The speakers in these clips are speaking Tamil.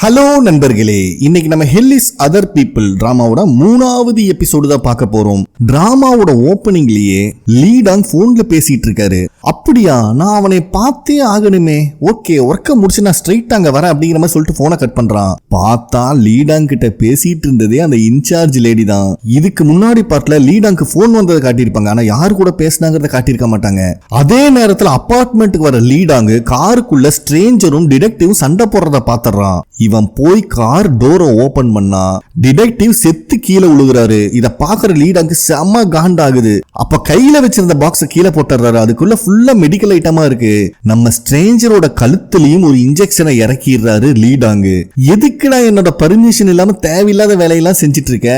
ஹலோ நண்பர்களே, இன்னைக்கு நம்ம ஹெல் இஸ் அதர் பீப்புள் டிராமாவோட 3வது எபிசோடு தான் பார்க்க போறோம். டிராமாவோட ஓப்பனிங்லயே லீடாங் போன்ல பேசிட்டு இருக்காரு. அப்படியா, நான் அவனை பார்த்தே ஆகணுமே, ஓகே ஒர்க்க முடிச்சு நான் ஸ்ட்ரைட் அங்க வரேன் அப்படிங்கிற மாதிரி சொல்லிட்டு போனை கட் பண்றான். பார்த்தா லீடாங் கிட்ட பேசிட்டு இருந்ததே அந்த இன்சார்ஜ் லேடி தான். இதுக்கு முன்னாடி பார்ட்ல லீடாங்க்கு போன் வந்ததை காட்டியிருப்பாங்க, ஆனா யாரு கூட பேசினாங்கிறத காட்டியிருக்க மாட்டாங்க. அதே நேரத்துல அபார்ட்மெண்ட்டுக்கு வர லீடாங் காருக்குள்ள ஸ்ட்ரேஞ்சரும் டிடெக்டிவும் சண்டை போடுறத பாத்துறான். இவன் போய் கார் டோரை ஓபன் பண்ணா டிடெக்டிவ் செத்து கீழே விழுகிறாரு. இத பாக்குற லீடாங்க்கு செம்ம காண்டாகுது. அப்ப கையில வச்சிருந்த பாக்ஸ கீழே போட்டுறாரு. அதுக்குள்ள ஃபுல்லா மெடிக்கல் ஐட்டமா இருக்கு. நம்ம ஸ்ட்ரேஞ்சரோட கழுத்துலயும் ஒரு இன்ஜெக்ஷனை இறக்கிடுறாரு லீடாங்கு. எதுக்குடா என்னோட பர்மிஷன் இல்லாம தேவையில்லாத வேலையெல்லாம் செஞ்சிட்டு இருக்க,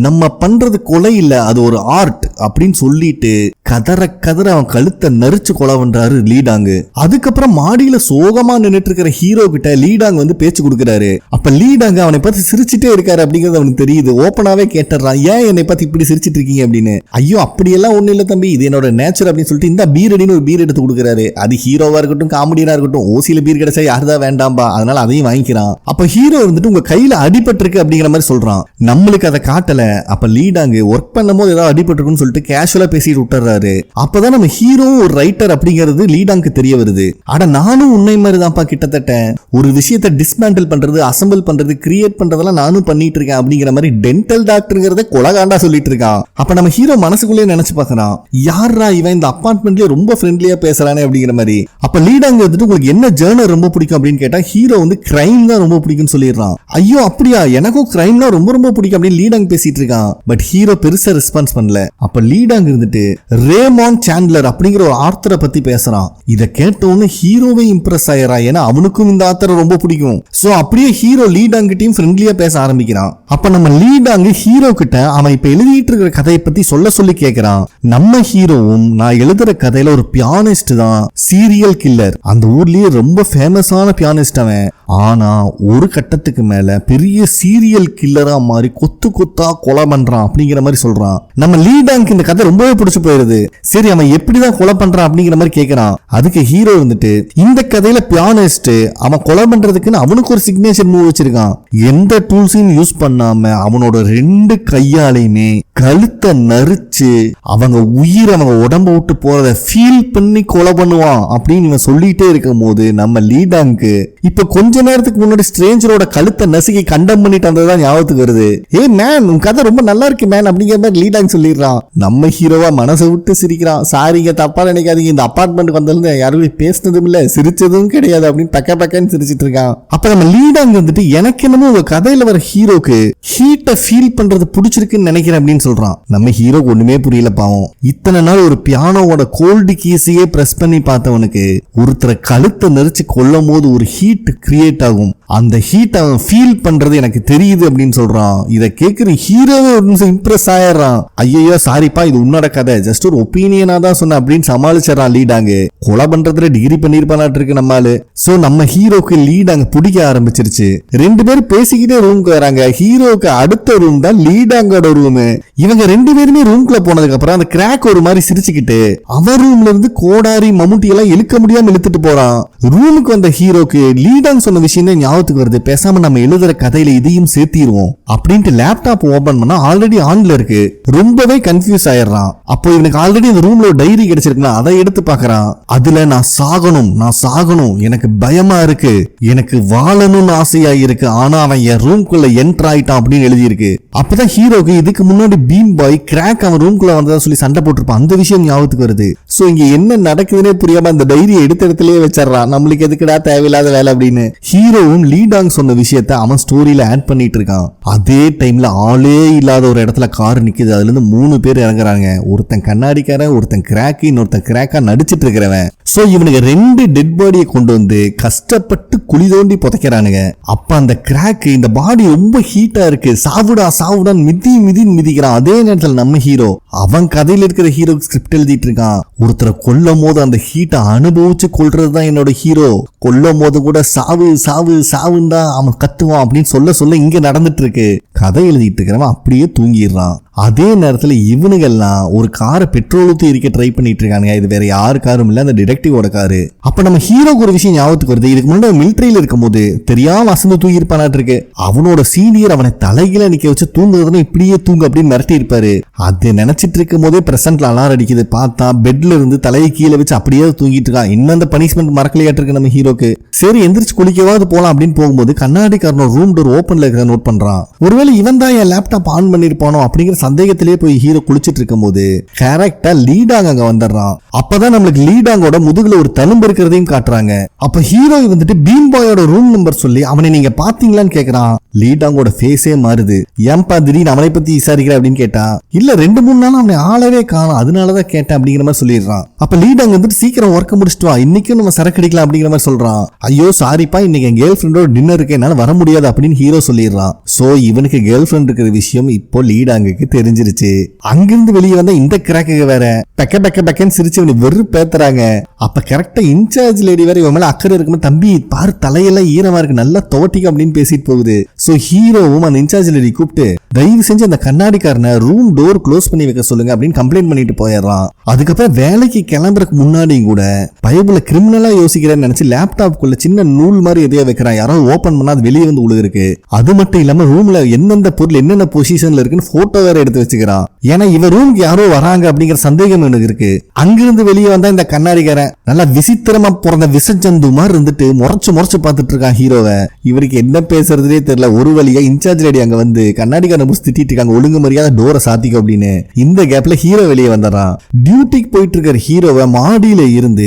நம்ம பண்றது கொலை இல்ல, அது ஒரு ஆர்ட் அப்படின்னு சொல்லிட்டு கதற கதற அவன் கழுத்தை நரிச்சு கொலை பண்றாரு லீடாங்கு. அதுக்கப்புறம் மாடியில சோகமா நின்னுட்டு இருக்கிற ஹீரோ கிட்ட லீடாங் வந்து பேச்சு கொடுக்கிறாரு. அப்ப லீடாங்க அவனை பார்த்து சிரிச்சுட்டே இருக்காரு அப்படிங்கிறது அவனுக்கு தெரியுது. ஓப்பனாவே கேட்டுறான், ஏன் என்னை பார்த்து இப்படி சிரிச்சிட்டு இருக்கீங்க அப்படின்னு. ஐயோ அப்படியெல்லாம் ஒண்ணு இல்ல தம்பி, இது என்னோட நேச்சர் அப்படின்னு சொல்லிட்டு இந்த பீர் அடின்னு ஒரு பீர் எடுத்து கொடுக்குறாரு. அது ஹீரோவா இருக்கட்டும் காமெடியா இருக்கட்டும், ஓசியில பீர் கிடைச்சா யாருதான் வேண்டாம்பா, அதனால அதையும் வாங்கிக்கிறான். அப்ப ஹீரோ வந்துட்டு உங்க கையில அடிபட்டு இருக்கு அப்படிங்கிற மாதிரி சொல்றான். நம்மளுக்கு அதை காட்டல. அப்ப லீடாங்க ஒர்க் பண்ணும் போது ஏதாவது அடிபட்டு இருக்குன்னு சொல்லிட்டு கேஷுவலா பேசிட்டு விட்டுறாரு. அப்பதான் நம்ம ஹீரோ ஒரு ரைட்டர் அப்படிங்கிறது லீடாங்க்கு தெரிய வருது. ஆனா நானும் உன்னை மாதிரி தான்ப்பா, கிட்டத்தட்ட ஒரு விஷயத்தை டிஸ்மேண்டில் பண்றது, அசம்பிள் பண்றது, கிரியேட் பண்றதெல்லாம் நானும் பண்ணிட்டு இருக்கேன் அப்படிங்கிற மாதிரி டென்டல் டாக்டர்ங்கிறத கொலகாண்டா சொல்லிட்டு இருக்கான். அப்ப நம்ம ஹீரோ மனசுக்குள்ளே நினைச்சு பார்க்கறான், யாரா இவன் இந்த அபார்ட்மெண்ட்லயே ரொம்ப ஃப்ரெண்ட்லியா பேசுறானே அப்படிங்கிற மாதிரி. அப்ப லீடாங்க வந்துட்டு உங்களுக்கு என்ன ஜர்னர் ரொம்ப பிடிக்கும் அப்படின்னு கேட்டா ஹீரோ வந்து கிரைம் தான் ரொம்ப பிடிக்கும்னு சொல்லிடுறான். ஐயோ அப்படியா, எனக்கும் கிரைம்னா ரொம்ப ரொம்ப பிடிக்கும் அப்படின்னு லீடாங் பேசிட்டு இருக்கான். பட் ஹீரோ பெருசா ரெஸ்பான்ஸ் பண்ணல. அப்ப லீடாங் இருந்துட்டு ரேமாண்ட் சாண்ட்லர் அப்படிங்கிற ஒரு ஆத்தரை பத்தி பேசுறான். இத கேட்டோன்னு ஹீரோவே இம்ப்ரெஸ் ஆயிரா, ஏன்னா அவனுக்கும் இந்த ஆத்தரை ரொம்ப பிடிக்கும். சோ அப்படியே ஹீரோ லீடாங் கிட்டயும் ஃப்ரெண்ட்லியா பேச ஆரம்பிக்கிறான். அப்ப நம்ம லீடாங் ஹீரோ கிட்ட அவன் இப்ப எழுதிட்டு இருக்கிற கதையை பத்தி சொல்ல சொல்லி கேக்குறான். நம்ம ஹீரோவும் நான் எழுதுற கதையில ஒரு பியானிஸ்ட் தான் சீரியல் கில்லர், அந்த ஊர்லயே ரொம்ப ஃபேமஸான பியானிஸ்ட் அவன். ஆனா ஒரு கட்டத்துக்கு மேல பெரிய சீரியல் கில்லரா மாறி கொத்து கொத்தா கொலை பண்றான் அப்படிங்கிற மாதிரி சொல்றான். நம்ம லீடாங்க்கு இந்த கதை ரொம்பவே பிடிச்சு போயிருது. சரி அவன் எப்படிதான் கொலை பண்றான் அப்படிங்கிற மாதிரி கேக்குறான். அதுக்கு ஹீரோ வந்துட்டு இந்த கதையில பியானிஸ்ட் அவன் கொலை பண்றதுக்குன்னு அவனுக்கு ஒரு சிக்னேச்சர் மூவ் வச்சிருக்கான். எந்த டூல்ஸையும் யூஸ் பண்ணாம அவனோட 2 கையாலையுமே கழுத்தை நரிச்சு அவங்க உயிர் அவங்க உடம்ப விட்டு போறத ஃபீல் பண்ணி கொலை பண்ணுவான் அப்படின்னு இவன் சொல்லிட்டே இருக்கும் போது நம்ம லீடாங்க்கு இப்ப கொஞ்ச நேரத்துக்கு முன்னாடி ஸ்ட்ரேஞ்சரோட கழுத்தை நசுக்கி கண்டம் பண்ணிட்டு வந்ததுதான் ஞாபகத்துக்கு வருது. ஏ மேன், உன் கதை ரொம்ப நல்லா இருக்கு மேன் அப்படிங்கிற மாதிரி லீடாங் சொல்லிடுறான். நம்ம ஹீரோவா மனசை விட்டு சிரிக்கிறான். சாரிங்க தப்பா நினைக்காதீங்க, இந்த அபார்ட்மெண்ட் வந்ததுல யாரும் பேசினதும் இல்ல சிரிச்சதும் கிடையாது அப்படின்னு பக்க பக்கன்னு சிரிச்சிட்டு இருக்கான். அப்ப நம்ம லீடாங் வந்துட்டு எனக்கு என்னமோ உங்க கதையில வர ஹீரோக்கு ஹீட்டை ஃபீல் பண்றது பிடிச்சிருக்குன்னு நினைக்கிறேன் அப்படின்னு சொல்றான். நம்ம ஹீரோக்கு ஒண்ணுமே புரியல பாவம். இத்தனை நாள் ஒரு பியானோவோட கோல்டு கீஸையே பிரஸ் பண்ணி பார்த்தவனுக்கு ஒருத்தரை கழுத்தை நெரிச்சு கொல்லும் போது ஒரு ஹீட் கிரியேட் ஆகும், அந்த ஹீட் அவன் ஃபீல் பண்றது எனக்கு தெரியுது அப்படின்னு சொல்றான். இதை கேட்கிற ஹீரோவே ஒரு நிமிஷம் இம்ப்ரெஸ் ஆயிடுறான். ஐயோ சாரிப்பா, இது உன்னோட கதை, ஜஸ்ட் ஒரு ஒப்பீனியனா தான் சொன்ன அப்படின்னு சமாளிச்சிடறான் லீடாங்க. கொலை பண்றதுல டிகிரி பண்ணிருப்பானாட்டு இருக்கு நம்மால. சோ நம்ம ஹீரோக்கு லீடாங்க பிடிக்க ஆரம்பிச்சிருச்சு. 2 பேரும் பேசிக்கிட்டே ரூம்க்கு வராங்க. ஹீரோக்கு அடுத்த ரூம் தான் லீடாங்கோட ரூம். இவங்க 2 பேருமே ரூம்குள்ள போனதுக்கு அப்புறம் அந்த கிராக் ஒரு மாதிரி சிரிச்சுக்கிட்டு அவர் ரூம்ல இருந்து கோடாரி மம்முட்டி எல்லாம் இழுக்க முடியாம இழுத்துட்டு போறான். ரூமுக்கு வந்த ஹீரோக்கு லீடாங் சொன்ன விஷயம் தான் ஞாபகத்துக்கு வருது. பேசாம நம்ம எழுதுற கதையில இதையும் சேர்த்திடுவோம் அப்படின்ட்டு லேப்டாப் ஓபன் பண்ணா ஆல்ரெடி ஆன்ல இருக்கு. ரொம்பவே கன்ஃபியூஸ் ஆயிடுறான். அப்போ இவனுக்கு ஆல்ரெடி இந்த ரூம்ல ஒரு டைரி கிடைச்சிருக்குன்னா அதை எடுத்து பாக்குறான். அதுல நான் சாகணும், எனக்கு பயமா இருக்கு, எனக்கு வாழணும்னு ஆசையா இருக்கு, ஆனா அவன் என் ரூம்குள்ள என்டர் ஆயிட்டான் அப்படின்னு எழுதி இருக்கு. அப்பதான் ஹீரோக்கு இதுக்கு முன்னாடி பீம் பாய் கிராக் அவன் ரூம்குள்ள வந்ததா சொல்லி சண்டை போட்டிருப்பான். அந்த விஷயம் ஞாபகத்துக்கு வருது. சோ இங்க என்ன நடக்குதுன்னே புரியாம அந்த டைரியை எடுத்த இடத்துலயே வச்சிடறான். நம்மளுக்கு எதுக்குடா தேவையில்லாத வேலை அப்படின்னு. ஹீரோவும் லீடாங் சொன்ன விஷயத்த அவன் ஸ்டோரியில ஆட் பண்ணிட்டு இருக்கான். அதே டைம்ல ஆளே இல்லாத ஒரு இடத்துல கார் நிக்குது. அதுல இருந்து 3 பேர் இறங்குறாங்க. ஒருத்தன் கண்ணாடிக்காரன், ஒருத்தன் கிராக், இன்னொருத்தன் கிராக்கா நடிச்சிட்டு இருக்கிறவன். சோ இவனுக்கு 2 டெட் பாடியை கொண்டு வந்து கஷ்டப்பட்டு குழி தோண்டி புதைக்கிறானுங்க. அப்ப அந்த கிராக் இந்த பாடி ரொம்ப ஹீட்டா இருக்கு, சாவுடான்னு மிதிக்கிறான். அதே நேரத்தில் நம்ம ஹீரோ அவன் கதையில இருக்கிற ஹீரோ ஸ்கிரிப்ட் எழுதிட்டு இருக்கான். ஒருத்தரை கொல்லும் போது அந்த ஹீட்டை அனுபவிச்சு கொல்றதுதான் என்னோட ஹீரோ. கொல்லும் போது கூட சாவுன்னு தான் அவன் கத்துவான் அப்படின்னு சொல்ல இங்க நடந்துட்டு இருக்கு. கதை எழுதிட்டு இருக்கிறவன் அப்படியே தூங்கிடுறான். அதே நேரத்துல இவனுங்கெல்லாம் ஒரு காரை பெட்ரோல் ஊத்தி இருக்க ட்ரை பண்ணிட்டு இருக்காங்க. இது வேற யாரு காரும் இல்ல, அந்த டிடெக்டிவோட காரு. அப்ப நம்ம ஹீரோக்கு ஒரு விஷயம் ஞாபகத்துக்கு வருது. இதுக்கு முன்னாடி மிலிட்டரியில இருக்கும் போது தெரியாம அசந்து தூங்கி இருப்பானாட்டு இருக்கு. அவனோட சீனியர் அவனை தலைகீழ நிக்க வச்சு தூங்குறதுன்னு இப்படியே தூங்கு அப்படின்னு மிரட்டி இருப்பாரு. அது நினைச்சிட்டு இருக்கும் போதே பிரசன்ட்ல அலாரம் அடிக்குது. பார்த்தா பெட்ல இருந்து தலையை கீழே வச்சு அப்படியே தூங்கிட்டு இருக்கான். இன்னும் அந்த பனிஷ்மெண்ட் மறக்கலையாட்டு இருக்கு நம்ம ஹீரோக்கு. சரி எந்திரிச்சு குளிக்கவாது போலாம் அப்படின்னு போகும்போது கண்ணாடிக்காரனோட ரூம் டோர் ஓப்பன்ல இருக்கிற நோட் பண்றான். ஒருவேளை இவன் தான் என் லேப்டாப் ஆன் பண்ணிருப்பானோ அப்படிங்கிற சந்தேகத்திலே போய் ஹீரோ குளிச்சிட்டு இருக்கும் போது கரெக்டா லீடாங் அங்க வந்துடுறான். அப்பதான் நம்மளுக்கு லீடாங்கோட முதுகுல ஒரு தழும்பு இருக்கிறதையும் காட்டுறாங்க. அப்ப ஹீரோ வந்துட்டு பீம் பாயோட ரூம் நம்பர் சொல்லி அவனை நீங்க பாத்தீங்களான்னு கேக்குறான். லீடாங்கோட ஃபேஸே மாறுது. ஏன்பா திடீர்னு அவனை பத்தி விசாரிக்கிற அப்படின்னு கேட்டா, இல்ல 2-3 நாள் அவனை ஆளவே காணும், அதனாலதான் கேட்டேன் அப்படிங்கிற மாதிரி சொல்லிடுறான். அப்ப லீடாங் வந்துட்டு சீக்கிரம் ஒர்க் முடிச்சுட்டு வா, இன்னைக்கும் நம்ம சரக்கு அடிக்கலாம் அப்படிங்கிற மாதிரி சொல்றான். ஐயோ சாரிப்பா, இன்னைக்கு என் கேர்ள் ஃப்ரெண்டோட டின்னர் இருக்கு, என்னால வர முடியாது அப்படின்னு ஹீரோ சொல்லிடுறான். சோ இவனுக்கு கேர்ள் ஃப்ரெண்ட் இருக்கிற விஷயம் இப்போ லீடாங்குக்கு தெரிஞ்சிருச்சு. அங்கிருந்து வெளியே வந்த இந்த கிராக்கு வேற பெக்க பெக்க பெக்கன்னு சிரிச்சு இவனை வெறு பேத்துறாங்க. அப்ப கரெக்டா இன்சார்ஜ் லேடி வேற இவன் மேல அக்கறை இருக்குமே, தம்பி பாரு தலையெல்லாம் ஈரமா இருக்கு, நல்லா துவட்டிக்க அப்படின்னு பேசிட்டு போகுது. சோ ஹீரோவும் அந்த இன்சார்ஜ் லேடி கூப்பிட்டு தயவு செஞ்சு அந்த கண்ணாடிக்காரனை ரூம் டோர் க்ளோஸ் பண்ணி வைக்க சொல்லுங்க அப்படின்னு கம்ப்ளைண்ட் பண்ணிட்டு போயிடுறான். அதுக்கப்புறம் வேலைக்கு கிளம்புறதுக்கு முன்னாடியும் கூட பயபுல கிரிமினலா யோசிக்கிறேன்னு நினைச்சு லேப்டாப்குள்ள சின்ன நூல் மாதிரி எதையோ வைக்கிறான். யாராவது ஓபன் பண்ணா அது வெளியே வந்து உழுகுருக்கு. அது மட்டும் இல்லாம ரூம்ல எந்தெந்த பொருள் என்னென்ன பொசிஷன்ல இருக்குன்னு போட்டோ வேற எடுத்து வச்சுக்கிறான். ஏன்னா இவன் ரூமுக்கு யாரோ வராங்க அப்படிங்கிற சந்தேகம் எனக்கு இருக்கு. அங்கிருந்து வெளியே வந்தா இந்த கண்ணாடிக்காரன் நல்லா விசித்திரமா பிறந்த விசஜந்து மாதிரி இருந்துட்டு முறைச்சு முறைச்சு பார்த்துட்டு இருக்கான் ஹீரோவை. இவருக்கு என்ன பேசுறதுனே தெரியல. ஒரு வழியா இன்சார்ஜ் லேடி அங்க வந்து கண்ணாடிக்காரன் திட்டிட்டு இருக்காங்க, ஒழுங்கு மரியாதை டோரை சாத்திக்க அப்படின்னு. இந்த கேப்ல ஹீரோ வெளியே வந்துறான். டியூட்டிக்கு போயிட்டு இருக்கிற ஹீரோவை மாடியில இருந்து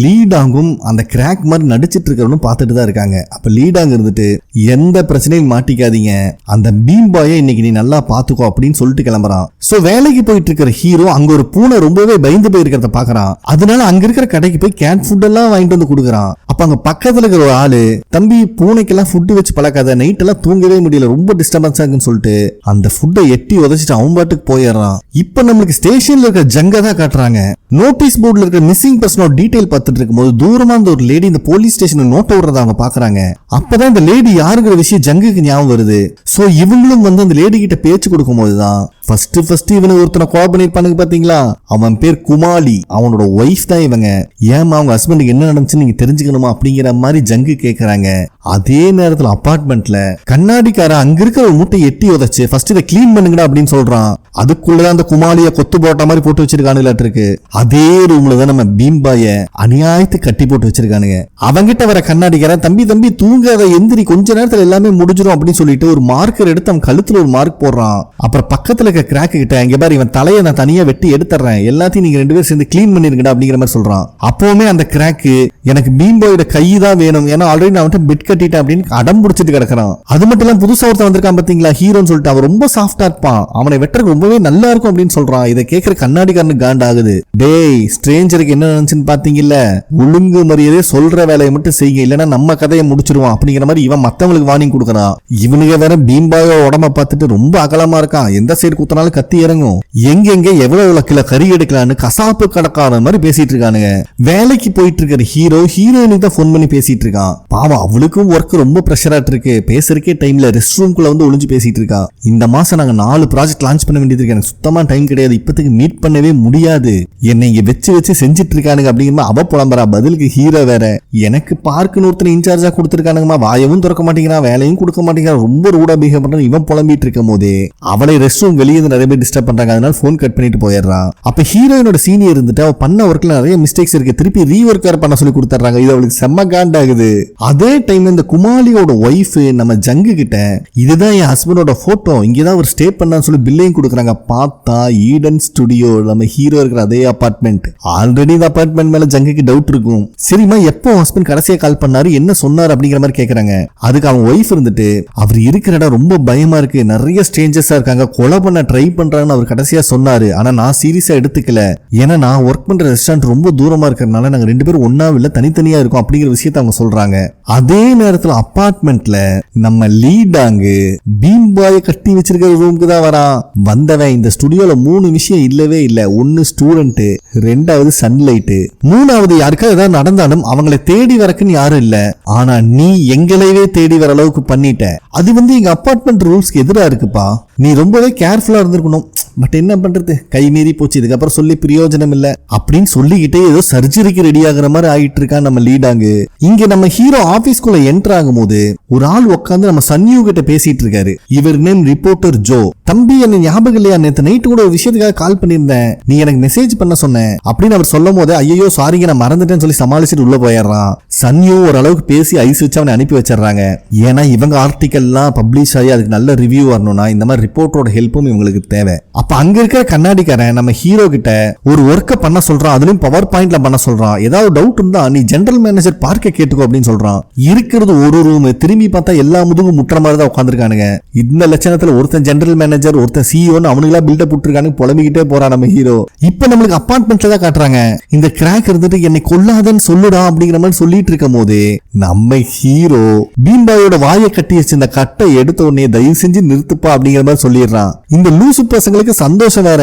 லீடாங்கும் அந்த கிராக் மாதிரி நடிச்சிட்டு இருக்கிறவனும் பார்த்துட்டு தான் இருக்காங்க. அப்ப லீடாங் இருந்துட்டு எந்த பிரச்சனையும் மாட்டிக்காதீங்க, அந்த பீம் பாயை இன்னைக்கு நீ நல்லா பாத்துக்கோ அப்படின்னு சொல்லிட்டு கிளம்புறான். சோ வேலைக்கு போயிட்டு இருக்கிற ஹீரோ அங்க ஒரு பூனை ரொம்பவே பயந்து போயிருக்கிறத பாக்குறான். அதனால அங்க இருக்கிற கடைக்கு போய் கேட் ஃபுட் எல்லாம் வாங்கிட்டு வந்து கொடுக்குறான். அப்ப அங்க பக்கத்துல இருக்கிற ஒரு ஆளு, தம்பி பூனைக்கெல்லாம் ஃபுட் வச்சு பழக்காத, நைட் எல்லாம் தூங்கவே முடியல, ரொம்ப டிஸ்டர்பன்ஸா இருக்குன்னு சொல்லிட்டு அந்த ஃபுட்டை எட்டி உதச்சிட்டு அவன் பாட்டுக்கு போயிடுறான். இப்ப நம்மளுக்கு ஸ்டேஷன்ல இருக்கிற ஜங்க தான் காட்டுறாங்க. நோட்டீஸ் போர்டுல இருக்கிற மிஸ்ஸிங் பர்சனோட டீடைல் பார்த்துட்டு இருக்கும்போது தூரமா இந்த ஒரு லேடி இந்த போலீஸ் ஸ்டேஷன்ல நோட் விடுறத அவங்க பாக்குறாங்க. அப்பதான் இந்த லேடி யாருங்கிற விஷயம் ஜங்குக்கு ஞாபகம் வருது. சோ இவங்களும் வந்து அந்த லேடி கிட்ட பேச்சு கொடுக்கும் போதுதான் ஃபர்ஸ்ட் இவனுக்கு ஒருத்தனை கால் பண்ணிருப்பானுங்க பாத்தீங்களா, அவன் பேர் குமாலி, அவனோட ஒய்ஃப் தான் இவங்க. ஏமா அவங்க ஹஸ்பண்டுக்கு என்ன நடந்துச்சு நீங்க தெரிஞ்சுக்கணுமா அப்படிங்கிற மாதிரி ஜங்கு கேக்குறாங்க. அதே நேரத்துல அபார்ட்மெண்ட்ல கண்ணாடிக்கார அங்க இருக்கிற ஒரு மூட்டை எட்டி உதச்சு ஃபர்ஸ்ட் இதை கிளீன் பண்ணுங்கடா அப்படின்னு சொல்றான். அதுக்குள்ளதான் அந்த குமாலிய கொத்து போட்ட மாதிரி போட்டு வச்சிருக்கானுங்களாட்டு இருக்கு. அதே ரூம்ல தான் நம்ம பீம்பாய அநியாயத்தை கட்டி போட்டு வச்சிருக்கானுங்க. அவங்கிட்ட வர கண்ணாடிக்கார தம்பி தூங்காத, எந்திரி, கொஞ்ச நேரத்துல எல்லாமே முடிஞ்சிடும் அப்படின்னு சொல்லிட்டு ஒரு மார்க்கர் எடுத்து அவன் கழுத்துல ஒரு மார்க் போடுறான். அப்புறம் பக்கத்துல கிராக்கு கிட்ட இங்க பாரு இவன் தலையை நான் தனியா வெட்டி எடுத்துறேன், எல்லாத்தையும் நீங்க 2 பேரும் சேர்ந்து கிளீன் பண்ணிருக்கடா அப்படிங்கிற மாதிரி சொல்றான். அப்பவுமே அந்த கிராக்கு எனக்கு பீம் பாயோட கை தான் வேணும், ஏன்னா ஆல்ரெடி நான் வந்து பெட் கட்டிட்டேன் அப்படின்னு அடம் பிடிச்சிட்டு கிடக்குறான். அது மட்டும் இல்லாம புதுசா ஒருத்தன் வந்திருக்கான் பாத்தீங்களா ஹீரோன்னு சொல்லிட்டு, அவன் ரொம்ப சாஃப்டா இருப்பான், அவனை வெட்டுறதுக்கு ரொம்பவே நல்லா இருக்கும் அப்படின்னு சொல்றான். இதை கேட்கிற கண்ணாடிக்காரனுக்கு காண்ட் ஆகுது. டேய் ஸ்ட்ரேஞ்சருக்கு என்ன நினைச்சுன்னு பாத்தீங்கல்ல, ஒழுங்கு மரியாதை சொல்ற வேலையை மட்டும் செய்யுங்க, இல்லைன்னா நம்ம கதையை முடிச்சிருவான் அப்படிங்கிற மாதிரி இவன் மத்தவங்களுக்கு வார்னிங் கொடுக்கறான். இவனுங்க வேற பீம் பாயோ உடம்ப பார்த்துட்டு ரொம்ப அகலமா இருக்கான், எந்த சைடு குத்தனாலும் கத்தி இறங்கும், எங்கெங்க எவ்வளவு கிலோ கறி எடுக்கலான்னு கசாப்பு கடக்கான மாதிரி பேசிட்டு இருக்கானுங்க. வேலைக்கு போயிட்டு இருக்கிற ஹீரோயினுக்கு தான் போன் பண்ணி பேசிட்டு இருக்கான். பாவம் அவளுக்கும் ஒர்க் ரொம்ப பிரஷரா இருக்கு, பேசுறதுக்கே டைம்ல ரெஸ்ட் ரூம்குள்ள வந்து ஒளிஞ்சு பேசிட்டு இருக்கா. இந்த மாசம் நாங்க 4 ப்ராஜெக்ட் லான்ச் பண்ண வேண்டியது இருக்கு, எனக்கு சுத்தமா டைம் கிடையாது, இப்போதைக்கு மீட் பண்ணவே முடியாது, என்னை இங்க வச்சு செஞ்சிட்டு இருக்கானுங்க அப்படிங்கிற அவ புலம்புறா. பதிலுக்கு ஹீரோ வேற எனக்கு பார்க்குன்னு ஒருத்தர் இன்சார்ஜா கொடுத்துருக்கானுங்கம்மா, வாயவும் திறக்க மாட்டேங்கிறான், வேலையும் கொடுக்க மாட்டேங்கிறான், ரொம்ப ரூடா பிஹேவ் பண்றான். இவன் புலம்பிட்டு இருக்கும் போதே அவளை ரெஸ்ட் ரூம் வெளியே நிறைய பேர் டிஸ்டர்ப் பண்றாங்க, அதனால போன் கட் பண்ணிட்டு போயிடுறான். அப்ப ஹீரோயினோட சீனியர் இருந்துட்டு அவ பண்ண ஒர்க்ல நிறைய மிஸ்டேக்ஸ் இருக்கு, திருப்பி ரீவொர்க் பண்ண சொல்லி கொடுத்துறாங்க. இது அவளுக்கு செம்ம காண்ட் ஆகுது. அதே டைம் இந்த குமாலியோட ஒய்ஃப் நம்ம ஜங்கு கிட்ட இதுதான் என் ஹஸ்பண்டோட போட்டோ, இங்கதான் ஒரு ஸ்டே பண்ணான்னு சொல்லி பில்லையும் கொடுக்குறாங்க. பார்த்தா ஈடன் ஸ்டுடியோ நம்ம ஹீரோ இருக்கிற அதே அபார்ட்மெண்ட். ஆல்ரெடி இந்த அபார்ட்மெண்ட் மேல ஜங்குக்கு டவுட் இருக்கும். சரிமா எப்போ ஹஸ்பண்ட் கடைசியா கால் பண்ணாரு, என்ன சொன்னார் அப்படிங்கிற மாதிரி கேக்குறாங்க. அதுக்கு அவன் ஒய்ஃப் இருந்துட்டு அவர் இருக்கிற இடம் ரொம்ப பயமா இருக்கு, நிறைய ஸ்ட்ரேஞ்சர்ஸா இருக்காங்க, கொலை பண்ண ட்ரை பண்றாங்கன்னு அவர் கடைசியா சொன்னாரு. ஆனா நான் சீரியஸா எடுத்துக்கல. ஏன்னா நான் ஒர்க் பண்ற ரெஸ்டாரண்ட் ரொம்ப தூரமா இருக்கிறதுனால நாங்க 2 பேரும் ஒன்னா இல்ல தனித்தனியா இருக்கோம் அப்படிங்கிற விஷயத்த அவங்க சொல்றாங்க. அதே நேரத்துல அபார்ட்மெண்ட்ல நம்ம லீடாங்கு பீம் பாய கட்டி வச்சிருக்கிற ரூமுக்கு தான் வரான். வந்தவன் இந்த ஸ்டுடியோல 3 விஷயம் இல்லவே இல்ல. 1 ஸ்டூடெண்ட், 2வது சன்லைட், 3வது யாருக்காவது ஏதாவது நடந்தாலும் அவங்களை தேடி வரக்குன்னு யாரும் இல்ல. ஆனா நீ எங்களையே தேடி வர அளவுக்கு பண்ணிட்ட. அது எங்க அபார்ட்மெண்ட் ரூல்ஸ்க்கு எதிரா இருக்குப்பா. நீ ரொம்பவே கேர்ஃபுல்லா இருந்திருக்கணும். பட் என்ன பண்றது, கை மீறி போச்சு. இதுக்கப்புறம் சொல்லி பிரயோஜனம் இல்ல அப்படின்னு சொல்லிக்கிட்டே ஏதோ சர்ஜரிக்கு ரெடி ஆகுற மாதிரி ஆயிட்டு இருக்கான் நம்ம லீடாங்கு. இங்க நம்ம ஹீரோ ஆபீஸ்க்குள்ள என்டர் ஆகும் போது ஒரு ஆள் உட்காந்து நம்ம சன்யூ கிட்ட பேசிட்டு இருக்காரு. இவர் நேம் ரிப்போர்ட்டர் ஜோ. தம்பி, என்ன ஞாபகம் இல்லையா, நேத்து நைட்டு கூட ஒரு விஷயத்துக்காக கால் பண்ணிருந்தேன், நீ எனக்கு மெசேஜ் பண்ண சொன்ன அப்படின்னு அவர் சொல்லும் போது ஐயோ சாரிங்க நான் மறந்துட்டேன்னு சொல்லி சமாளிச்சுட்டு உள்ள போயிடுறான். சன்யூ ஓரளவுக்கு பேசி ஐஸ் வச்சு அவனை அனுப்பி வச்சிடறாங்க. ஏன்னா இவங்க ஆர்டிக்கல்லாம் பப்ளிஷ் ஆகி அதுக்கு நல்ல ரிவ்யூ வரணும்னா இந்த மாதிரி ரிப்போர்ட்டரோட ஹெல்ப்பும் இவங்களுக்கு தேவை. அப்ப அங்க இருக்கிற கண்ணாடிக்காரன் நம்ம ஹீரோ கிட்ட ஒரு ஒர்க்கை பண்ண சொல்றான். அதுலயும் பவர் பாயிண்ட்ல பண்ண சொல்றான். ஏதாவது டவுட் இருந்தா நீ ஜெனரல் மேனேஜர் பார்க்க கேட்டுக்கோ அப்படின்னு சொல்றான். இருக்கிறது ஒரு ரூம், திரும்பி பார்த்தா எல்லா முதுகும் முற்ற மாதிரி தான் உட்காந்துருக்கானுங்க. இந்த லட்சணத்துல ஒருத்தன் ஜெனரல் மேனேஜர், ஒருத்தன் சிஇஓன்னு அவனுங்களா பில்டப் போட்டுருக்கானு புலம்பிக்கிட்டே போறான் நம்ம ஹீரோ. இப்ப நம்மளுக்கு அபார்ட்மெண்ட்ல தான் காட்டுறாங்க. இந்த கிராக் இருந்துட்டு என்னை கொல்லாதன்னு சொல்லுடா அப்படிங்கிற மாதிரி சொல்லிட்டு இருக்கும் போது நம்ம ஹீரோ பீம்பாயோட வாயை கட்டி வச்சு இந்த கட்டை எடுத்த உடனே தயவு செஞ்சு நிறுத்துப்பா அப்படிங்கிற மாதிரி சொல்லிடுறான். இந்த லூசு பசங்களுக்கு சந்தோஷம் வேற.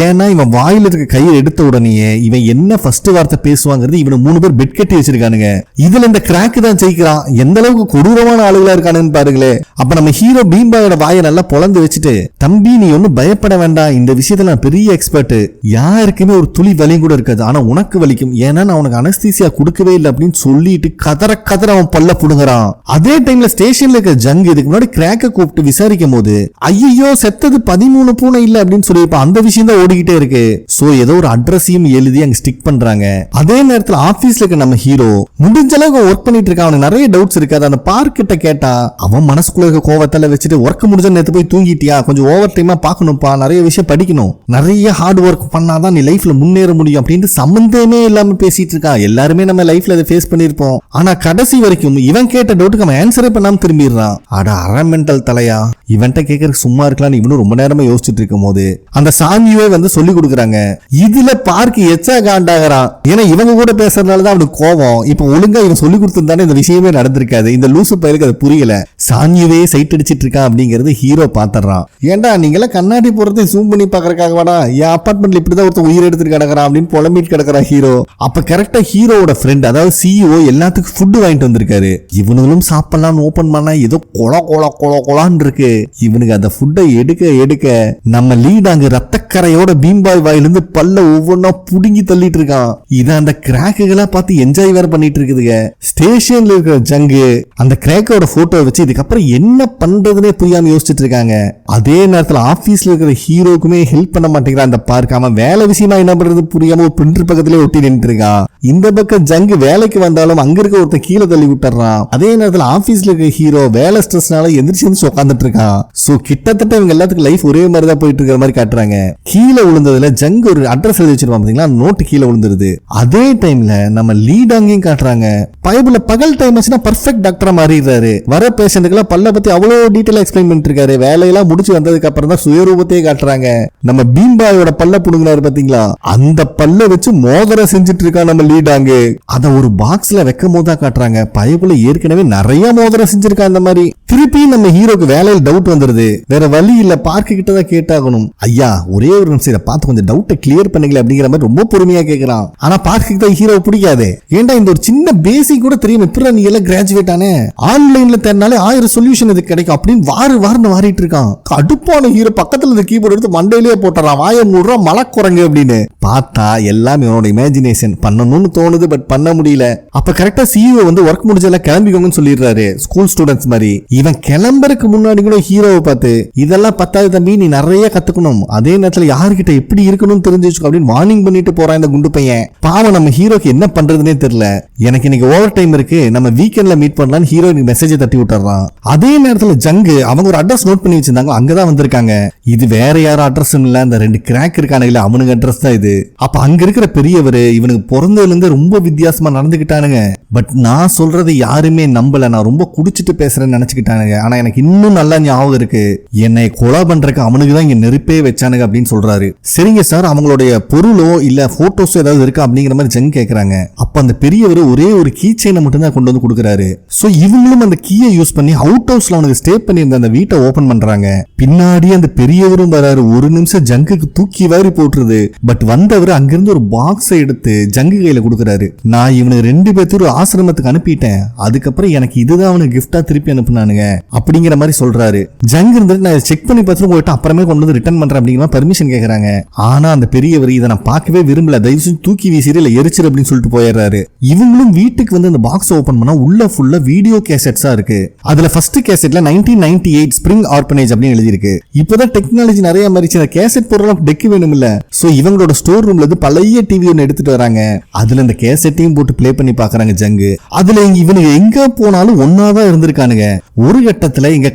ஏன்னா இவன் வாயில இருக்க கையை எடுத்த உடனே இவன் என்ன ஃபர்ஸ்ட் வார்த்தை பேசுவாங்கிறது இவனை 3 பேர் பெட் கட்டி வச்சிருக்கானுங்க. இதுல இந்த கிராக் தான் ஜெயிக்கிறான். எந்த அளவுக்கு கொடூரமான ஆளுகளா இருக்கானுன்னு பாருங்களே. அப்ப நம்ம ஹீரோ பீம்பாயோட வாயை நல்லா பொளந்து வச்சுட்டு, தம்பி நீ ஒன்னும் பயப்பட வேண்டாம், இந்த விஷயத்துல நான் பெரிய எக்ஸ்பர்ட், யாருக்குமே ஒரு துளி வலியும் கூட இருக்காது, ஆனா உனக்கு வலிக்கும், ஏன்னா நான் உனக்கு அனஸ்தீசியா கொடுக்கவே இல்லை அப்படின்னு சொல்லிட்டு கதற கதற அவன் பல்ல புடுங்குறான். அதே டைம்ல ஸ்டேஷன்ல இருக்க ஜங் இதுக்கு முன்னாடி கிராக்க கூப்பிட்டு விசாரிக்கும் போது ஐயோ செத்தது 13 பூனை இல்ல அப்படின்னு சொல்லியிருப்பான். அந்த விஷயம் தான் ஓடிக்கிட்டே இருக்கு. சோ ஏதோ ஒரு அட்ரஸையும் எழுதி அங்க ஸ்டிக் பண்றாங்க. அதே நேரத்துல ஆபீஸ்ல இருக்க நம்ம ஹீரோ முடிஞ்ச அளவுக்கு ஒர்க் பண்ணிட்டு இருக்கான். அவனுக்கு நிறைய டவுட்ஸ் இருக்காது. அந்த பார்க் கிட்ட கேட்டா அவன் மனசுக்குள்ள இருக்க கோவத்தால வச்சுட்டு ஒர்க் முடிஞ்ச நேரத்து போய் தூங்கிட்டியா, கொஞ்சம் ஓவர் டைமா பாக்கணும்ப்பா, நிறைய விஷயம் படிக்கணும், நிறைய ஹார்ட் ஒர்க் பண்ணாதான் நீ லைஃப்ல முன்னேற முடியும் அப்படின்னு சம்பந்தமே இல்லாம பேசிட்டு இருக்கான். எல்லாருமே நம்ம லைஃப்ல அதை ஃபேஸ் பண்ணிருப்போம். ஆனா கடைசி வரைக்கும் இவன் கேட்ட டவுட்டுக்கு அவன் ஆன்சரே பண்ணாம திரும்பிடுறான். அட அரமெண்டல் தலையா, இவன்ட்ட கேட்கறதுக்கு சும்மா இருக்கலாம் இவனும் ரொம்ப நேரமா யோசிச்சுட்டு இருக்கும் போது அந்த சாமியே வந்து சொல்லி கொடுக்குறாங்க. இதுல பார்க்கு எச்சா காண்டாகிறான். ஏன்னா இவங்க கூட பேசுறதுனாலதான் அவனுக்கு கோவம். இப்ப ஒழுங்கா இவன் சொல்லி கொடுத்திருந்தானே இந்த விஷயமே நடந்திருக்காது. இந்த லூசு பயிருக்கு அது புரியல. சாமியவே சைட் அடிச்சிட்டு இருக்கான் அப்படிங்கறது ஹீரோ பாத்துறான். ஏண்டா நீங்களா கண்ணாடி போறதையும் ஜூம் பண்ணி பாக்குறதுக்காக வாடா, என் அபார்ட்மெண்ட்ல இப்படிதான் ஒருத்தர் உயிர் எடுத்துட்டு கிடக்குறான் அப்படின்னு புலம்பிட்டு கிடக்குறான் ஹீரோ. அப்ப கரெக்டா ஹீரோட ஃப்ரெண்ட் அதாவது சிஇஓ எல்லாத்துக்கும் ஃபுட் வாங்கிட்டு வந்திருக்காரு. இவனுங்களும் சாப்பிடலாம்னு ஓபன் பண்ணா ஏதோ கொலான்னு இருக்கு. இவனுக்கு அந்த ஃபுட்டை எடுக்க எடுக்க நம்ம லீட் அங்க ரத்தக்கரையோட பீம்பாய் வாயிலிருந்து பல்ல ஒவ்வொன்னா புடுங்கி தள்ளிட்டு இருக்கான். இத அந்த கிராக்குகளா பார்த்து என்ஜாய் வேற பண்ணிட்டு இருக்குதுங்க. ஸ்டேஷன்ல இருக்கிற ஜங்கு அந்த கிராக்கோட போட்டோ வச்சு இதுக்கப்புறம் என்ன பண்றதுன்னே புரியாம யோசிச்சுட்டு இருக்காங்க. அதே நேரத்துல ஆபீஸ்ல இருக்கிற ஹீரோக்குமே ஹெல்ப் பண்ண மாட்டேங்கிறான் அந்த பார்க். அவன் வேலை விஷயமா என்ன பண்றது புரியாம ஒரு பிரிண்டர் பக்கத்திலே ஒட்டி நின்று இருக்கான். இந்த பக்கம் ஜங்கு வேலைக்கு வந்தாலும் அங்க இருக்க ஒருத்தர் கீழே தள்ளி விட்டுறான். அதே நேரத்துல ஆபீஸ்ல இருக்க ஹீரோ வேலை ஸ்ட்ரெஸ்னால எந்திரிச்சு உட்காந்துட்டு இருக்கான். சோ கிட்டத்தட்ட இவங்க எல்லாத்துக்கும் லைஃப் ஒரே மாதிரி தான் போயிட்டு இருக்கிற மாதிரி காட்டுறாங்க. கீழே விழுந்ததுல ஜங்கு ஒரு அட்ரஸ் எழுதி வச்சிருப்பான் பாத்தீங்களா, நோட்டு கீழே விழுந்துருது. அதே டைம்ல நம்ம லீட் அங்கேயும் காட்டுறாங்க. பைபிள்ல பகல் டைம் ஆச்சுன்னா பர்ஃபெக்ட் டாக்டரா மாறிடுறாரு. வர பேஷண்ட்டுக்கெல்லாம் பல்ல பத்தி அவ்வளவு டீட்டெயிலா எக்ஸ்பிளைன் பண்ணிட்டு இருக்காரு. வேலையெல்லாம் முடிச்சு வந்ததுக்கு அப்புறம் தான் சுயரூபத்தையே காட்டுறாங்க. நம்ம பீம்பாயோட பல்ல புடுங்கினாரு பாத்தீங்களா, அந்த பல்ல வச்சு மோதிரம் செஞ்சுட்டு இருக்கா நம்ம லீட் அங்க. அத ஒரு பாக்ஸ்ல வைக்கும் போது தான் காட்டுறாங்க. பைபிள்ல ஏற்கனவே நிறைய மோதிரம் செஞ்சிருக்கா. அந்த மாதிரி திருப்பி நம்ம ஹீரோக்கு வேலையில் டவுட் வந்துருது. வேற வழி இல்ல, பார்க்க கிட்ட தான் கேட்டாகணும். ஐயா ஒரே ஒரு நிமிஷம் இதை பார்த்து கொஞ்சம் டவுட்டை கிளியர் பண்ணீங்களா அப்படிங்கிற மாதிரி ரொம்ப பொறுமையா கேட்கறான். ஆனா பார்க்க தான் ஹீரோ பிடிக்காது. ஏன்டா இந்த ஒரு சின்ன பேசிக் கூட தெரியும், இப்ப நீ எல்லாம் கிராஜுவேட் ஆனே, ஆன்லைன்ல தேடினாலே 1000 சொல்யூஷன் இது கிடைக்கும் அப்படின்னு வாருன்னு வாரிட்டு இருக்கான். கடுப்பான ஹீரோ பக்கத்துல இந்த கீபோர்டு எடுத்து மண்டையிலேயே போட்டுறான். வாய மூடுறா மலக்குறங்க அப்படின்னு. பார்த்தா எல்லாம் இவனோட இமேஜினேஷன். பண்ணணும்னு தோணுது பட் பண்ண முடியல. அப்ப கரெக்டா சிஇஓ வந்து ஒர்க் முடிஞ்சல கிளம்பிக்கோங்கன்னு சொல்லிடுறாரு ஸ்கூல் ஸ்டூடெண்ட்ஸ் மாதிரி. இவன் கிளம்புறதுக்கு முன்னாடி கூட ஹீரோவை பார்த்து இதெல்லாம் பத்தாது தம்பி, நீ நிறைய கத்துக்கணும், அதே நேரத்துல யாருக்கிட்ட எப்படி இருக்கணும்னு தெரிஞ்சு வச்சுக்கோ அப்படின்னு வார்னிங் பண்ணிட்டு போறான் இந்த குண்டு பையன். பாவம் நம்ம ஹீரோக்கு என்ன பண்றதுனே தெரியல. எனக்கு இன்னைக்கு ஓவர் டைம் இருக்கு, நம்ம வீக்கெண்ட்ல மீட் பண்ணலாம்னு ஹீரோ மெசேஜ் தட்டி விட்டுறான். அதே நேரத்துல ஜங்கு அவங்க ஒரு அட்ரஸ் நோட் பண்ணி வச்சிருந்தாங்க, அங்கதான் வந்திருக்காங்க. இது வேற யாரும் அட்ரஸ் இல்ல, அந்த 2 கிராக் இருக்கானுங்களா அவனுக்கு அட்ரஸ் தான் இது. அப்ப அங்க இருக்கிற பெரியவர் இவனுக்கு பிறந்ததுல இருந்து ரொம்ப வித்தியாசமா நடந்துகிட்டானுங்க. பட் நான் சொல்றது யாருமே நம்பல, நான் ரொம்ப குடிச்சிட்டு பேசுறேன்னு நினைச்சுக்கிட்டாங்க. பண்ணிட்டானுங்க. ஆனா எனக்கு இன்னும் நல்லா ஞாபகம் இருக்கு, என்னை கொலை பண்றதுக்கு அவனுக்கு தான் இங்க நெருப்பே வச்சானுங்க அப்படின்னு சொல்றாரு. சரிங்க சார், அவங்களுடைய பொருளோ இல்ல போட்டோஸோ ஏதாவது இருக்கா அப்படிங்கிற மாதிரி ஜங் கேக்குறாங்க. அப்ப அந்த பெரியவர் ஒரே ஒரு கீ செயினை மட்டும் தான் கொண்டு வந்து கொடுக்குறாரு. சோ இவங்களும் அந்த கீயை யூஸ் பண்ணி அவுட் ஹவுஸ்ல அவனுக்கு ஸ்டே பண்ணியிருந்த அந்த வீட்டை ஓபன் பண்றாங்க. பின்னாடி அந்த பெரியவரும் வராரு. ஒரு நிமிஷம் ஜங்குக்கு தூக்கி வாரி போட்டுருது. பட் வந்தவர் அங்கிருந்து ஒரு பாக்ஸை எடுத்து ஜங்கு கையில கொடுக்குறாரு. நான் இவனுக்கு 2 பேர்த்து ஆசிரமத்துக்கு அனுப்பிட்டேன், அதுக்கப்புறம் எனக்கு இதுதான் அவனுக்கு கிஃப்டா திருப்பி அனுப்புனானுங்க அப்படிங்கிற மாதிரி சொல்றாரு. ஜங்கு இருந்துட்டு நான் செக் பண்ணி பார்த்துட்டு போயிட்டு அப்புறமே கொண்டு வந்து ரிட்டர்ன் பண்றேன் அப்படிங்கிற பர்மிஷன் கேக்குறாங்க. ஆனா அந்த பெரியவர் இதை நான் பார்க்கவே விரும்பல, தயவு செஞ்சு தூக்கி வீசிரு இல்ல எரிச்சிரு அப்படின்னு சொல்லிட்டு போயிடுறாரு. இவங்களும் வீட்டுக்கு வந்து அந்த பாக்ஸ் ஓபன் பண்ணா உள்ள ஃபுல்லா வீடியோ கேசட்ஸா இருக்கு. அதுல ஃபர்ஸ்ட் கேசட்ல 1998 ஸ்பிரிங் ஆர்பனேஜ் அப்படின்னு எழுதி இருக்கு. இப்பதான் டெக்னாலஜி நிறைய மாறிச்சு, அந்த கேசட் போடுறதுக்கு டெக் வேணும் இல்ல. சோ இவங்களோட ஸ்டோர் ரூம்ல இருந்து பழைய டிவி ஒன்னு எடுத்துட்டு வராங்க. அதுல இந்த கேசட்டையும் போட்டு பிளே பண்ணி பாக்குறாங்க ஜங்கு. அதுல இவனுங்க எங்க போனாலும் ஒன்னாதான் இருந்திருக்கானுங்க. ஒரு கட்டத்துல எங்க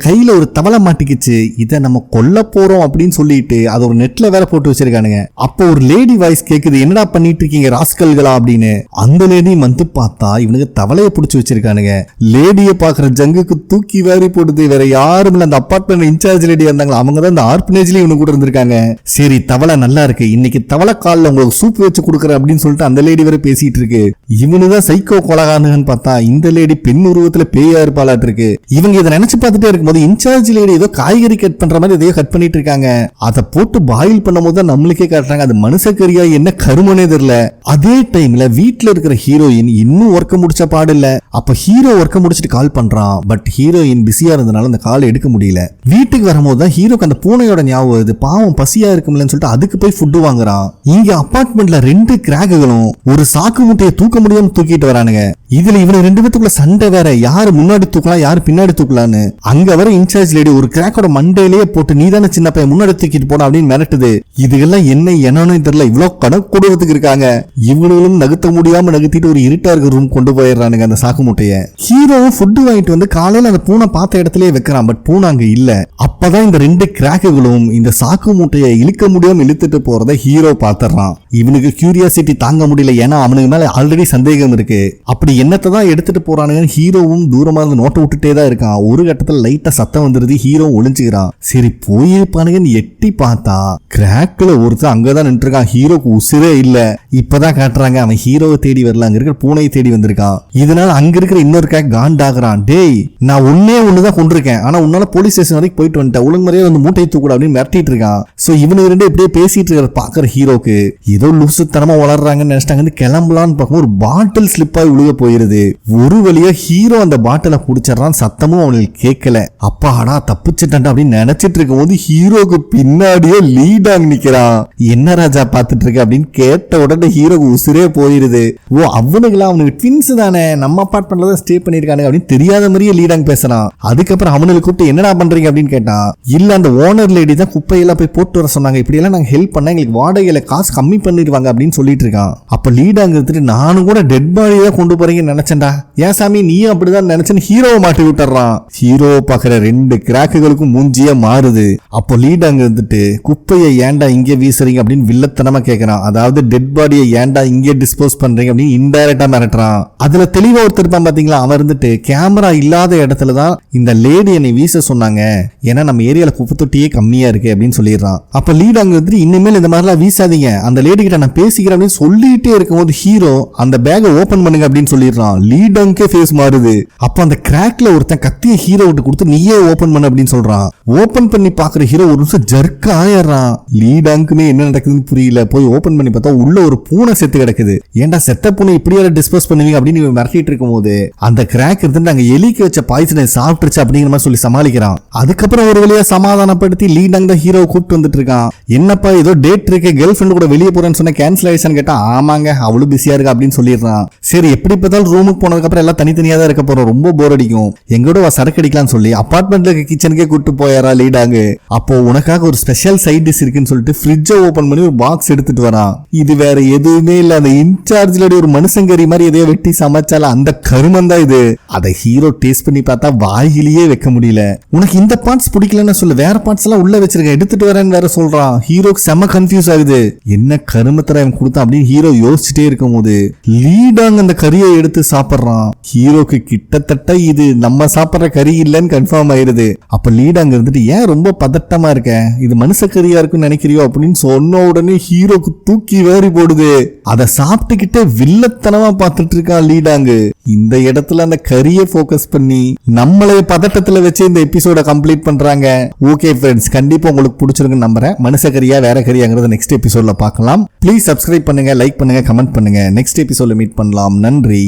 கையில ஒரு தவளை மாட்டிக்கிச்சு, இத நம்ம கொல்ல போறோம் அப்படின்னு சொல்லிட்டு அதை ஒரு நெட்ல வேற போட்டு வச்சிருக்கானுங்க. அப்போ ஒரு லேடி வாய்ஸ் கேக்குது, என்னடா பண்ணிட்டு இருக்கீங்க ராஸ்கல்களா அப்படின்னு. அந்த லேடி வந்து பார்த்தா இவனுக்கு தவளைய புடிச்சு வச்சிருக்கானுங்க. லேடிய பாக்குற ஜங்குக்கு தூக்கி வாரி போடுது. வேற யாரும் இல்ல, அந்த அபார்ட்மெண்ட் இன்சார்ஜ் லேடி இருந்தாங்களா, அவங்க தான் இந்த ஆர்பனேஜ்ல இவனு கூட இருந்திருக்காங்க. சரி தவளை நல்லா இருக்கு, இன்னைக்கு தவளை கால்ல உங்களுக்கு சூப் வச்சு கொடுக்குறேன் அப்படின்னு சொல்லிட்டு அந்த லேடி வரை பேசிட்டு இருக்கு. இவனுதான் சைக்கோ கொலகாரன்னு பார்த்தா இந்த லேடி பெண் உருவத்துல பேயா இருப்பாளாட்டு இருக்கு. இவங்க இதை நினைச்சு பார்த்துட்டே இருக்கும்போது இன்சார்ஜ் லேடி ஏதோ காய்கறி கட் பண்ற மாதிரி எதையோ கட் பண்ணிட்டு இருக்காங்க. அதை போட்டு பாயில் பண்ணும் போது நம்மளுக்கே காட்டுறாங்க அது மனுஷக்கரியா என்ன கருமனே தெரியல. அதே டைம்ல வீட்டுல இருக்கிற ஹீரோயின் இன்னும் ஒர்க்க முடிச்ச பாடு இல்ல. அப்ப ஹீரோ ஒர்க்க முடிச்சிட்டு கால் பண்றான். பட் ஹீரோயின் பிஸியா இருந்தனால அந்த கால் எடுக்க முடியல. வீட்டுக்கு வரும்போது தான் ஹீரோக்கு அந்த பூனையோட ஞாபகம் வருது. பாவம் பசியா இருக்கும்லன்னு சொல்லிட்டு அதுக்கு போய் ஃபுட்டு வாங்குறான். இங்க அபார்ட்மெண்ட்ல 2 கிராக்குகளும் ஒரு சாக்கு மூட்டையை தூக்க முடியாம தூக்கிட்டு வரானுங்க. இதுல இவங்க 2 பேத்துக்குள்ள சண்டை வேற, யாரு முன்னாடி தூக்கலாம் யாரு பின்னாடி தூக்கலான்னு. அங்க வர இன்சார்ஜ் லேடி ஒரு கிராக்கோட மண்டையிலேயே போட்டு நீதான சின்ன பையன் முன்னாடி தூக்கிட்டு போன அப்படின்னு மிரட்டுது. இதுகெல்லாம் என்னன்னு தெரியல, இவ்வளவு கணக்கு கொடுவதுக்கு இருக்காங்க. இவங்களும் நகர்த்த முடியாம நகர்த்திட்டு ஒரு இருட்டா இருக்க ரூம் கொண்டு போயிடுறானுங்க அந்த சாக்கு மூட்டைய. ஹீரோவும் ஃபுட்டு வாங்கிட்டு வந்து காலையில அந்த பூனை பார்த்த இடத்துலயே வைக்கிறான். பட் பூனை அங்க இல்ல. அப்பதான் இந்த 2 கிராக்குகளும் இந்த சாக்கு மூட்டையை இழுக்க முடியாம இழுத்துட்டு போறத ஹீரோ பாத்துறான். இவனுக்கு கியூரியாசிட்டி தாங்க முடியல, ஏன்னா அவனுக்கு மேல ஆல்ரெடி சந்தேகம் இருக்கு. அப்படி என்னத்தை தான் எடுத்துட்டு போறானுங்க. ஹீரோவும் தூரமா இருந்து நோட்டை விட்டுட்டே தான் இருக்கான். ஒரு கட்டத்துல லைட்டா சத்தம் வந்துருது. ஹீரோ ஒளிஞ்சுக்கிறான். சரி போயிருப்பானுங்கன்னு எட்டி பார்த்தா கிராக்ல ஒருத்தர் அங்கதான் நின்று இருக்கான். ஹீரோக்கு உசிரே இல்ல. இப்பதான் காட்டுறாங்க அவன் ஹீரோவை தேடி வரல, அங்க இருக்கிற பூனையை தேடி வந்திருக்கான். இதனால அங்க இருக்கிற இன்னொரு கிராக் காண்டாகிறான். டேய் நான் ஒண்ணுதான் கொண்டிருக்கேன், ஆனா உன்னால போலீஸ் ஸ்டேஷன் வரைக்கும் போயிட்டு வந்துட்டேன், ஒழுங்குமுறையா வந்து மூட்டையை தூக்கூட அப்படின்னு மிரட்டிட்டு இருக்கான். சோ இவனு 2 இப்படியே பேசிட்டு இருக்கிற பாக்குற ஹீரோக்கு ஏதோ லூசுத்தனமா வளர்றாங்கன்னு நினைச்சிட்டாங்க. கிளம்பலான்னு பார்க்கும் ஒரு பாட்டில் ஸ்லிப்பாய் உழுக போயிருது. ஒரு வழியா ஹீரோ அந்த பாட்டில குடிச்சிடறான். சத்தமும் அவனுக்கு கேட்கல. அப்பாடா தப்பிச்சிட்டான் அப்படின்னு நினைச்சிட்டு இருக்கும் போது ஹீரோக்கு பின்னாடியே லீடாங் நிக்கிறான். என்ன ராஜா பாத்துட்டு இருக்க அப்படின்னு கேட்ட உடனே ஹீரோக்கு உசிரே போயிருது. ஓ அவனுங்களா, அவனுக்கு ட்வின்ஸ் தானே, நம்ம அபார்ட்மெண்ட்ல தான் ஸ்டே பண்ணிருக்கானு அப்படின்னு தெரியாத மாதிரியே லீடாங் பேசுறான். அதுக்கப்புறம் அவனுக்கு கூப்பிட்டு என்னடா பண்றீங்க அப்படின்னு கேட்டான். இல்ல அந்த ஓனர் லேடி தான் குப்பையெல்லாம் போய் போட்டு வர சொன்னாங்க, இப்படி எல்லாம் நாங்க ஹெல்ப் பண்ணா எங்களுக்கு வாடகையில காசு கம்மி பண்ணிடுவாங்க அப்படின்னு சொல்லிட்டு இருக்கான். அப்ப லீடாங்க எடுத்துட்டு நானும் கூட டெட் பாடி தான் கொண்டு போறீங்கன்னு நினைச்சேன்டா, ஏன் சாமி நீயும் அப்படிதான் நினைச்சேன்னு ஹீரோவை மாட்டி விட்டுறான். ஹீரோவை பாக்குற 2 கிராக்குகளுக்கும் மூஞ்சியா மாறுது. அப்போ லீடாங்க இருந்துட்டு குப்பையை ஏன்டா இங்கே வீசுறீங்க அப்படின்னு வில்லத்தனமா கேட்கறான். அதாவது டெட் பாடியை ஏன்டா இங்கே டிஸ்போஸ் பண்றீங்க அப்படின்னு இன்டைரக்டா மிரட்டுறான். அதுல தெளிவா ஒருத்தர் இருப்பான் பாத்தீங்களா, அவன் இருந்துட்டு கேமரா இல்லாத இடத்துல தான் இந்த லேடி என்னை வீச சொன்னாங்க, ஏன்னா நம்ம ஏரியால குப்பை தொட்டியே கம்மியா இருக்கு அப்படின்னு சொல்லிடுறான். அப்ப லீட் அங்க வந்துட்டு இனிமேல் இந்த மாதிரிலாம் வீசாதீங்க, அந்த லேடி கிட்ட நான் பேசிக்கிறேன் அப்படின்னு சொல்லிட்டே இருக்கும்போது ஹீரோ அந்த பேக்கை ஓபன் பண்ணுங்க அப்படின்னு சொல்லிடுறான். லீட் அங்கே ஃபேஸ் மாறுது. அப்ப அந்த கிராக்ல ஒருத்தன் கத்திய ஹீரோ விட்டு கொடுத்து நீயே ஓபன் பண்ண அப்படின்னு சொல்றான். ஓபன் பண்ணி பாக்குற ஹீரோ ஒரு நிமிஷம் ஜர்க் ஆயிடுறான். லீட் அங்குமே என்ன நடக்குதுன்னு புரியல. போய் ஓபன் பண்ணி பார்த்தா உள்ள ஒரு பூனை செத்து கிடக்குது. ஏன்டா செத்த பூனை இப்படியால டிஸ்போஸ் பண்ணுவீங்க அப்படின்னு மிரட்டிட்டு இருக்கும் போது அந்த கிராக் இருந்து அங்க எலிக்கு வச்ச பாய்சனை சாப்பிட்டுருச்சு அப்படிங்கிற மாதிரி சொல்லி சமாளிக்கிறான். அதுக்கப்புறம் ஒரு வழியா சமாதானப்படுத்தி லீட் அங்க ஹீரோ கூப்பிட்டு வந்துட்டு இருக்கான். என்னப்பா ஏதோ டேட் இருக்கு, கேர்ள் ஃபிரெண்ட் கூட வெளியே போறேன்னு சொன்ன கேன்சல் ஆயிடுச்சான்னு கேட்டா ஆமாங்க அவளும் பிஸியா இருக்கா அப்படின்னு சொல்லிடுறான். சரி எப்படி பார்த்தாலும் ரூமுக்கு போனதுக்கு அப்புறம் எல்லாம் தனித்தனியா தான் இருக்க போறோம், ரொம்ப போர் அடிக்கும், எங்கூட சரக்கு அடிக்கலாம்னு சொல்லி அபார்ட்மெண்ட்ல இருக்க கிச்சனுக்கே கூட்டு போயாரா லீடாங்க. அப்போ உனக்காக ஒரு ஸ்பெஷல் சைட் டிஷ் இருக்குன்னு சொல்லிட்டு ஃப்ரிட்ஜை ஓபன் பண்ணி ஒரு பாக்ஸ் எடுத்துட்டு வரான். இது வேற எதுவுமே இல்ல, அந்த இன்சார்ஜ்ல ஒரு மனுஷங்கறி மாதிரி எதையோ வெட்டி சமைச்சால அந்த கருமம் தான் இது. அதை ஹீரோ டேஸ்ட் பண்ணி பார்த்தா வாயிலேயே வைக்க முடியல. உனக்கு இந்த பார்ட்ஸ் பிடிக்கலன்னு சொல்லு, வேற பார்ட்ஸ் எல்லாம் உள்ள வச்சிருக்க எடுத்துட்டு வரேன்னு வேற சொல்றான். ஹீரோக்கு செம கன்ஃபியூஸ் ஆகுது, என்ன கருமத்தரை அவன் கொடுத்தான் அப்படின்னு ஹீரோ யோசிச்சுட்டே இருக்கும் போது லீடாங்க அந்த கறியை எடுத்து சாப்பிடுறான். ஹீரோக்கு கிட்டத்தட்ட இது நம்ம சாப்பிடுற சாப்பிடுற கறி இல்லன்னு கன்ஃபார்ம் ஆயிருது. அப்ப லீட் அங்க இருந்துட்டு ஏன் ரொம்ப பதட்டமா இருக்க, இது மனுஷ கறியா இருக்குன்னு நினைக்கிறியோ அப்படின்னு சொன்ன உடனே ஹீரோக்கு தூக்கி வேறி போடுது. அதை சாப்பிட்டுக்கிட்டே வில்லத்தனமா பார்த்துட்டு இருக்கான் லீடாங்கு. இந்த இடத்துல அந்த கறியை போக்கஸ் பண்ணி நம்மளே பதட்டத்துல வச்சு இந்த எபிசோட கம்ப்ளீட் பண்றாங்க. ஓகே ஃப்ரெண்ட்ஸ், கண்டிப்பா உங்களுக்கு பிடிச்சிருக்குன்னு நம்புறேன். மனுஷ கறியா வேற கறியாங்கிறத நெக்ஸ்ட் எபிசோட்ல பார்க்கலாம். ப்ளீஸ் சப்ஸ்கிரைப் பண்ணுங்க, லைக் பண்ணுங்க, கமெண்ட் பண்ணுங்க. நெக்ஸ்ட் எபிசோட்ல மீட் பண்ணலாம். நன்றி.